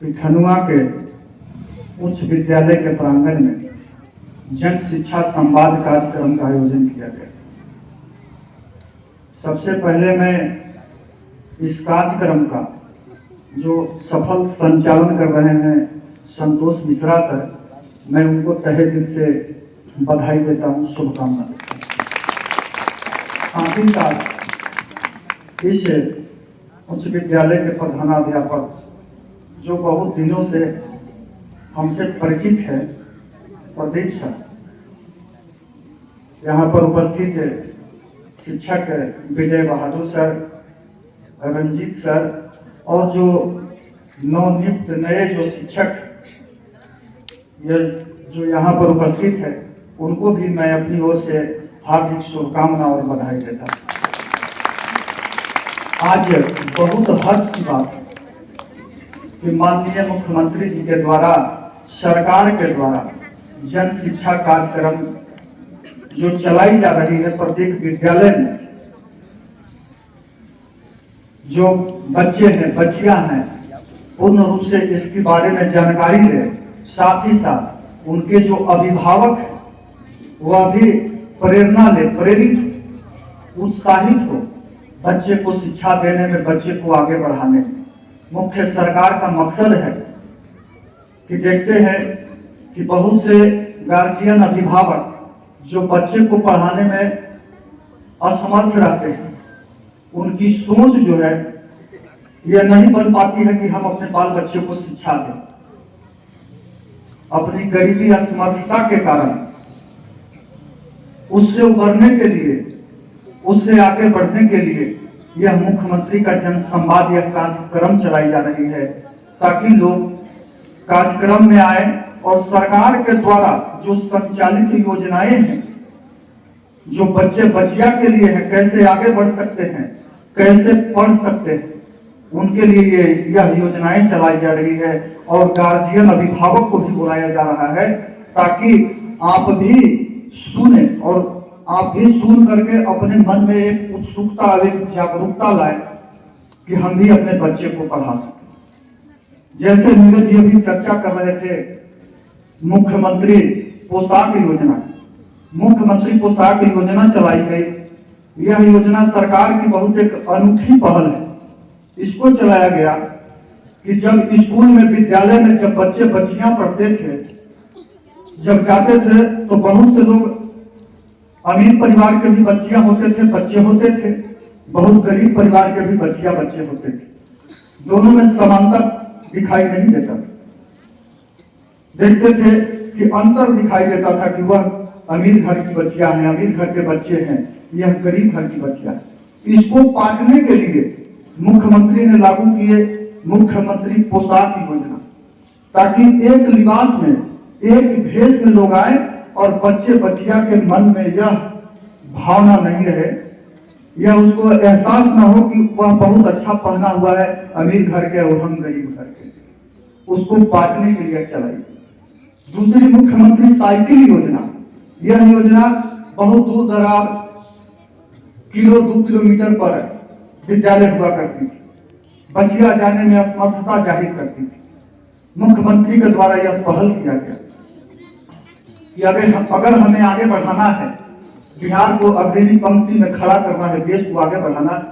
कि खनुआ के उच्च विद्यालय के प्रांगण में जन शिक्षा संवाद कार्यक्रम का आयोजन किया गया। सबसे पहले मैं इस कार्यक्रम का जो सफल संचालन कर रहे हैं संतोष मिश्रा सर, मैं उनको तहे दिल से बधाई देता हूँ, शुभकामना देता हूँ। साथ ही साथ इस उच्च विद्यालय के प्रधानाध्यापक जो बहुत दिनों से हमसे परिचित है, प्रदीप सर, यहाँ पर उपस्थित शिक्षक विजय बहादुर सर, रंजीत सर और जो नवनियुक्त नए जो शिक्षक जो यहाँ पर उपस्थित है, उनको भी मैं अपनी ओर से हार्दिक शुभकामना और बधाई देता हूँ। आज बहुत हर्ष की बात है कि माननीय मुख्यमंत्री जी के द्वारा, सरकार के द्वारा जन शिक्षा कार्यक्रम जो चलाई जा रही है प्रत्येक विद्यालय में, जो बच्चे हैं, बच्चियां हैं, पूर्ण रूप से इसके बारे में जानकारी दें। साथ ही साथ उनके जो अभिभावक हैं वह भी प्रेरणा ले, प्रेरित, उत्साहित हो बच्चे को शिक्षा देने में, बच्चे को आगे बढ़ाने में। मुख्य सरकार का मकसद है कि देखते हैं कि बहुत से गार्जियन, अभिभावक जो बच्चे को पढ़ाने में असमर्थ रहते हैं, उनकी सोच जो है यह नहीं बन पाती है कि हम अपने बाल बच्चे को शिक्षा दें। अपनी गरीबी, असमर्थता के कारण उससे उबरने के लिए, उससे आगे बढ़ने के लिए यह मुख्यमंत्री का जन संवाद यह कार्यक्रम चलाई जा रही है, ताकि लोग कार्यक्रम में आए और सरकार के द्वारा जो संचालित योजनाएं हैं, जो बच्चे बच्चियां के लिए है, कैसे आगे बढ़ सकते हैं, कैसे पढ़ सकते हैं, उनके लिए यह योजनाएं चलाई जा रही है। और गार्जियन, अभिभावक को भी बुलाया जा रहा है ताकि आप भी सुने और आप भी सुन करके अपने मन में एक उत्सुकता, एक जागरूकता लाए कि हम भी अपने बच्चे को पढ़ा सकें। जैसे नीरज जी अभी चर्चा कर रहे थे मुख्यमंत्री पोशाक योजना, मुख्यमंत्री पोशाक योजना चलाई गई। यह योजना सरकार की बहुत एक अनूठी पहल है। इसको चलाया गया कि जब स्कूल में, विद्यालय में जब बच्चे बच्चियां पढ़ते थे, जब जाते थे तो बहुत से लोग अमीर परिवार के भी बच्चियां होते थे, बच्चे होते थे, बहुत गरीब परिवार के भी बच्चियां, बच्चे होते थे। दोनों में समानता दिखाई नहीं देता। देखते थे कि अंतर दिखाई देता था कि वह अमीर घर की बच्चियां हैं, अमीर घर के बच्चे हैं, यह गरीब घर की बच्चियां हैं। इसको पाटने के लिए मुख्यमंत्री ने लागू किए मुख्यमंत्री पोशाक योजना, ताकि एक लिबास में, एक भेष में लोग आए और बच्चे बच्चियां के मन में यह भावना नहीं रहे, यह उसको एहसास न हो कि वह बहुत अच्छा पहना हुआ है, अमीर घर के और हम गरीब घर के। उसको बांटने के लिए चलाई। दूसरी मुख्यमंत्री साइकिल योजना, यह योजना बहुत दूर दराज 2 किलोमीटर पर विद्यालय हुआ करती थी, बच्चियां जाने में असमर्थता जाहिर करती थी। मुख्यमंत्री के द्वारा यह पहल किया गया कि अगर हमें आगे बढ़ाना है, बिहार को अग्रणी पंक्ति में खड़ा करना है, देश को आगे बढ़ाना है,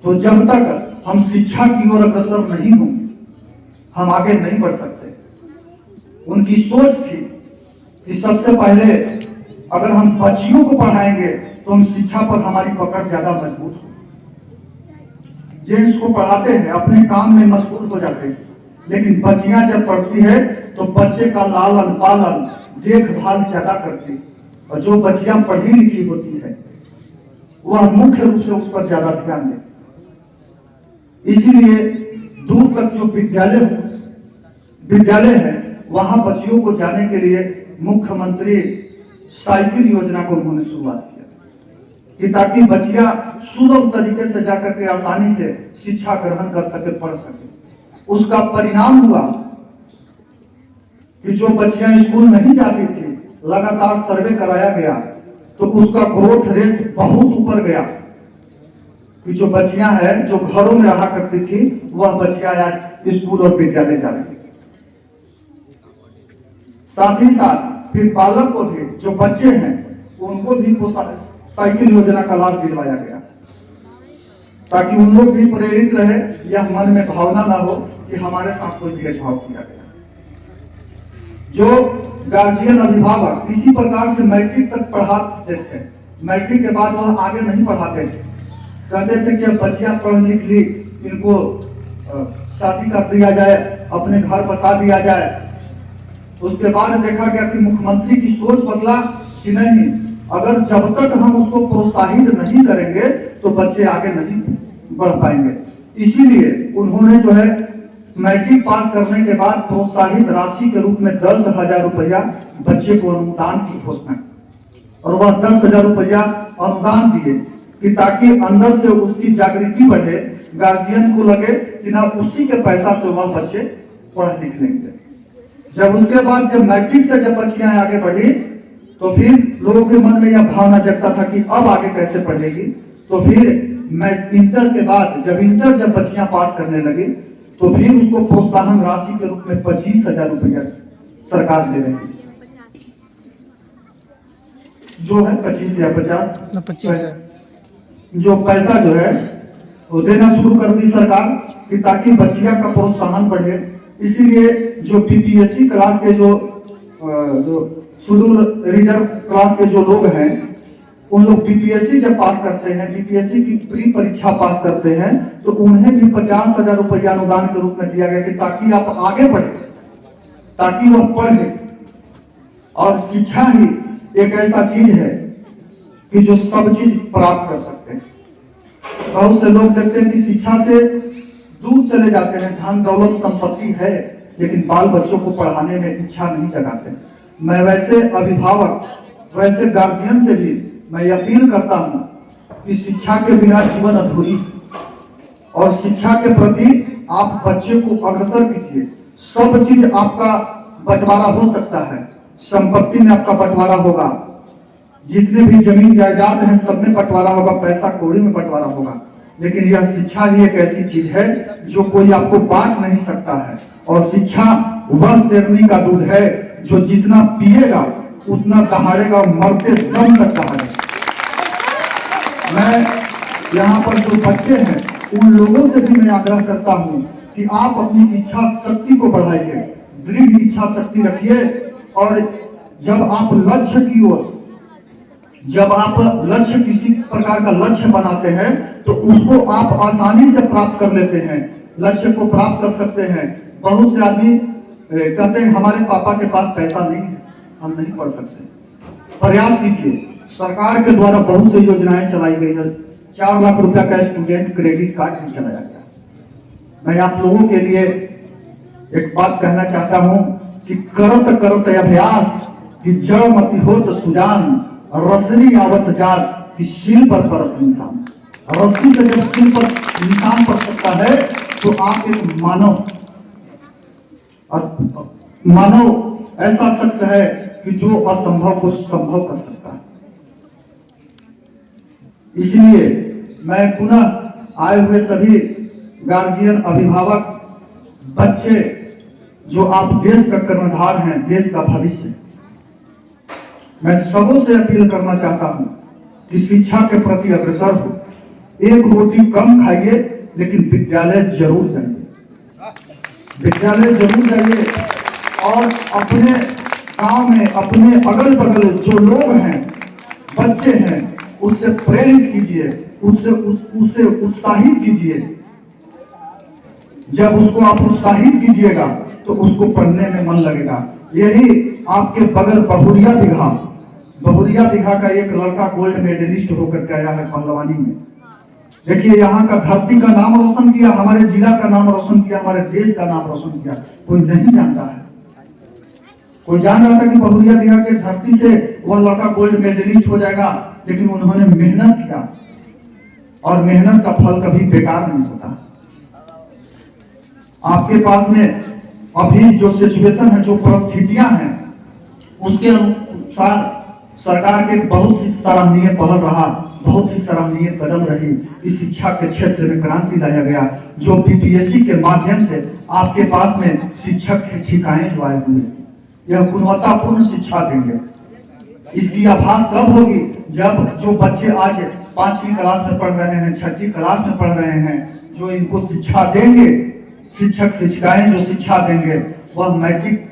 तो जब तक हम शिक्षा की ओर अग्रसर नहीं होंगे, हम आगे नहीं बढ़ सकते। उनकी सोच थी कि सबसे पहले अगर हम बच्चियों को पढ़ाएंगे तो हम शिक्षा पर हमारी पकड़ ज्यादा मजबूत हो। जेंट्स को पढ़ाते हैं, अपने काम में मशगूल हो जाते हैं, लेकिन बच्चियां जब पढ़ती है तो बच्चे का लालन पालन, देखभाल ज्यादा करती है। और जो बच्चियां पढ़ी लिखी होती है वह मुख्य रूप से उस पर ज्यादा ध्यान देती। इसीलिए दूर तक जो विद्यालय है वहां बच्चियों को जाने के लिए मुख्यमंत्री साइकिल योजना को उन्होंने शुरुआत किया कि ताकि बच्चियां सुलभ तरीके से जाकर के आसानी से शिक्षा ग्रहण कर सके, पढ़ सके। उसका परिणाम हुआ कि जो बच्चियां स्कूल नहीं जाती थी, लगातार सर्वे कराया गया तो उसका ग्रोथ रेट बहुत ऊपर गया। कि जो बच्चियां हैं जो घरों में रहा करती थी वह बच्चियां आज स्कूल और विद्यालय जा रही है। साथ ही साथ फिर बालक को भी, जो बच्चे हैं उनको भी साइकिल योजना का लाभ दिलवाया गया, ताकि उन लोग भी प्रेरित रहे, यह मन में भावना ना हो कि हमारे साथ कोई भेदभाव किया गया। जो गार्जियन अभिभावक इसी प्रकार से मैट्रिक तक पढ़ाते थे, मैट्रिक के बाद वह आगे नहीं पढ़ाते थे, कहते थे कि अब बच्चियां पढ़ लिख ली, इनको शादी कर दिया जाए, अपने घर बसा दिया जाए। उसके बाद देखा गया कि मुख्यमंत्री की सोच बदला कि नहीं, अगर जब तक हम उसको प्रोत्साहित नहीं करेंगे तो बच्चे आगे नहीं बढ़ पाएंगे। इसीलिए उन्होंने जो है मैट्रिक पास करने के बाद प्रोत्साहित राशि के रूप में 10,000 रुपया बच्चे को अनुदान की घोषणा, और वह 10,000 रुपया अनुदान दिए कि ताकि अंदर से उसकी जागृति बढ़े, गार्जियन को लगे कि ना उसी के पैसा से वह बच्चे पढ़ लिख लेंगे। जब उसके बाद जब मैट्रिक से जब बच्चियां आगे बढ़ी तो फिर लोगों के मन में यह भावना जगता था कि अब आगे कैसे पढ़ेगी। तो फिर इंटर के बाद जब बच्चियां पास करने लगी तो फिर उसको प्रोत्साहन राशि के रूप में 25,000 रुपया सरकार दे रही है, जो है 25 या 50 जो पैसा जो है वो देना शुरू कर दी सरकार कि ताकि बच्चियां का प्रोत्साहन बढ़े। इसीलिए जो बीपीएससी क्लास के जो शेड्यूल रिजर्व क्लास के जो लोग हैं, उन लोग बीपीएससी जब पास करते हैं, बीपीएससी की प्री परीक्षा पास करते हैं, तो उन्हें भी 50,000 रुपया अनुदान के रूप में दिया गया कि ताकि आप आगे बढ़े, ताकि वह पढ़े। और शिक्षा ही एक ऐसा चीज है कि जो सब चीज प्राप्त कर सकते हैं। बहुत से लोग देखते हैं कि शिक्षा से दूर चले जाते हैं, धन दौलत संपत्ति है, लेकिन बाल बच्चों को पढ़ाने में इच्छा नहीं जगाते। मैं वैसे अभिभावक, वैसे गार्जियन से भी मैं अपील करता हूं कि शिक्षा के बिना जीवन अधूरी, और शिक्षा के प्रति आप बच्चे को अग्रसर कीजिए। सब चीज आपका बंटवारा हो सकता है, संपत्ति में आपका बंटवारा होगा, जितने भी जमीन जायदाद हैं सब में बंटवारा होगा, पैसा कौड़ी में बंटवारा होगा, लेकिन यह शिक्षा ही एक ऐसी चीज है जो कोई आपको बांट नहीं सकता है। और शिक्षा वह शेरनी का दूध है जो जितना पिएगा उतना दहाड़ेगा, मरते दम तक दहाड़ेगा। मैं यहाँ पर जो बच्चे हैं उन लोगों से भी मैं आग्रह करता हूँ कि आप अपनी इच्छा शक्ति को बढ़ाइए, दृढ़ इच्छा शक्ति रखिए, और जब आप लक्ष्य की ओर, जब आप लक्ष्य किसी प्रकार का लक्ष्य बनाते हैं तो उसको आप आसानी से प्राप्त कर लेते हैं, लक्ष्य को प्राप्त कर सकते हैं। बहुत से आदमी कहते हैं हमारे पापा के पास पैसा नहीं है, हम नहीं पढ़ सकते। प्रयास कीजिए, सरकार के द्वारा बहुत सी योजनाएं चलाई गई है। 4 लाख रुपया का स्टूडेंट क्रेडिट कार्ड भी चलाया गया। मैं आप लोगों के लिए एक बात कहना चाहता हूं कि करत करत अभ्यास कि जड़ मति होत सुजान, रसनी आवत जात कि शील पर परत इंसान। रस्सी से जब शील पर इंसान पड़ सकता है तो आप एक मानव ऐसा शख्स है कि जो असंभव को संभव कर सकता है। इसलिए मैं पुनः आए हुए सभी गार्जियन, अभिभावक, बच्चे, जो आप देश का कर्णधार हैं, देश का भविष्य, मैं सबों से अपील करना चाहता हूं कि शिक्षा के प्रति अग्रसर हो। एक रोटी कम खाइए लेकिन विद्यालय जरूर जाइए, विद्यालय जरूर जाइए, और अपने गांव में, अपने अगल बगल जो लोग हैं, बच्चे हैं, उससे प्रेरित कीजिए, उससे उत्साहित कीजिए। जब उसको आप उत्साहित कीजिएगा तो उसको पढ़ने में मन लगेगा। यही आपके बगल बहुरिया बिघा का एक लड़का गोल्ड मेडलिस्ट होकर के आया है पहलवानी में। देखिए, यहाँ का धरती का नाम रोशन किया, हमारे जिला का नाम रोशन किया, हमारे देश का नाम रोशन किया। कोई नहीं जानता है, कोई जान रहा था कि बहुरिया बिघा के धरती से वह लड़का गोल्ड मेडलिस्ट हो जाएगा, लेकिन उन्होंने मेहनत किया, और मेहनत का फल कभी बेकार नहीं होता। आपके पास में अभी जो सिचुएशन है, जो परिस्थितियां हैं, उसके अनुसार सरकार के बहुत सी सराहनीय पहल रहा बहुत ही सराहनीय कदम रही। इस शिक्षा के क्षेत्र में क्रांति लाया गया, जो बीपीएससी के माध्यम से आपके पास में शिक्षक शिक्षिकाएं जो आए हुए, यह गुणवत्तापूर्ण शिक्षा देंगे। इसकी आभास कब होगी, जब जो बच्चे आज 5वीं क्लास में पढ़ रहे हैं, 6ठी क्लास में पढ़ रहे हैं, जो इनको शिक्षा देंगे, शिक्षक शिक्षिकाएं जो शिक्षा देंगे, वह मैट्रिक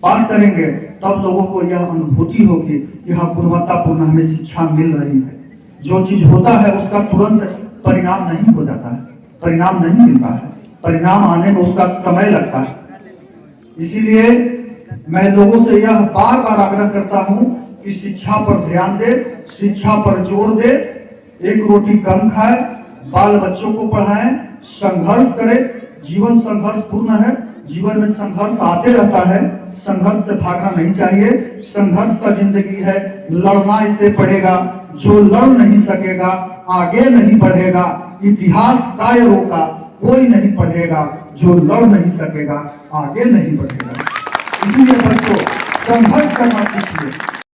पास करेंगे, तब लोगों को यह अनुभूति होगी कि हाँ, गुणवत्तापूर्ण हमें शिक्षा मिल रही है। जो चीज होता है उसका तुरंत परिणाम नहीं हो जाता है, परिणाम नहीं मिलता है, परिणाम आने में उसका समय लगता है। इसीलिए मैं लोगों से यह बार बार आग्रह करता हूं कि शिक्षा पर ध्यान दे, शिक्षा पर जोर दे, एक रोटी कम खाए, बाल बच्चों को पढ़ाएं, संघर्ष करें। जीवन संघर्ष पूर्ण है, जीवन में संघर्ष आते रहता है, संघर्ष से भागना नहीं चाहिए। संघर्ष का जिंदगी है, लड़ना इससे पड़ेगा। जो लड़ नहीं सकेगा आगे नहीं बढ़ेगा। इतिहास कायरों का कोई नहीं पढ़ेगा, जो लड़ नहीं सकेगा आगे नहीं बढ़ेगा। इसलिए बच्चों संघर्ष करना सीखिए।